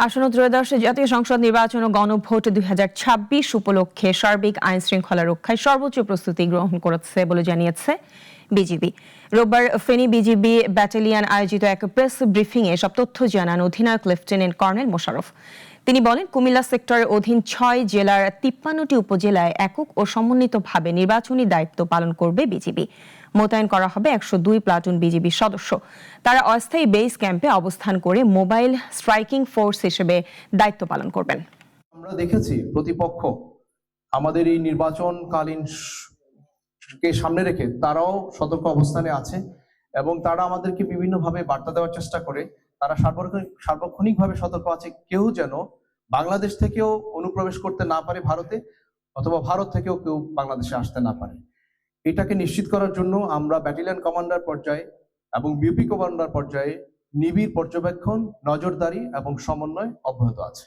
আসন্ন ত্রয়োদশ জাতীয় সংসদ নির্বাচন ও গণভোট 2026 উপলক্ষে সার্বিক আইন শৃঙ্খলা রক্ষায় সর্বোচ্চ প্রস্তুতি গ্রহণ করেছে বলে জানিয়েছে বিজিবি। রোববার ফেনী বিজিবি ব্যাটালিয়ন আয়োজিত এক প্রেস ব্রিফিংয়ে সব তথ্য জানান অধিনায়ক লেফটেন্যান্ট কর্নেল মোশাররফ। তিনি বলেন, কুমিল্লা সেক্টরের অধীন 6 জেলার 53টি উপজেলায় একক ও সমন্বিতভাবে নির্বাচনী দায়িত্ব পালন করবে বিজিবি। মোতায়েন করা হবে 102 প্লাটুন বিজিবি সদস্য। তারা অস্থায়ী বেস ক্যাম্পে অবস্থান করে মোবাইল স্ট্রাইকিং ফোর্স হিসেবে দায়িত্ব পালন করবেন। আমরা দেখেছি প্রতিপক্ষ আমাদের এই নির্বাচনকালীন কে সামনে রেখে তারাও সতর্ক অবস্থানে আছে এবং তারা আমাদেরকে বিভিন্নভাবে বার্তা দেওয়ার চেষ্টা করে। তারা সার্বক্ষণিকভাবে সতর্ক আছে কেউ যেন বাংলাদেশ থেকেও অনুপ্রবেশ করতে না পারে ভারতে, অথবা ভারত থেকেও কেউ বাংলাদেশে আসতে না পারে। এটাকে নিশ্চিত করার জন্য আমরা ব্যাটালিয়ন কমান্ডার পর্যায়ে এবং বিউপি কমান্ডার পর্যায়ে নিবিড় পর্যবেক্ষণ, নজরদারি এবং সমন্বয় অব্যাহত আছে।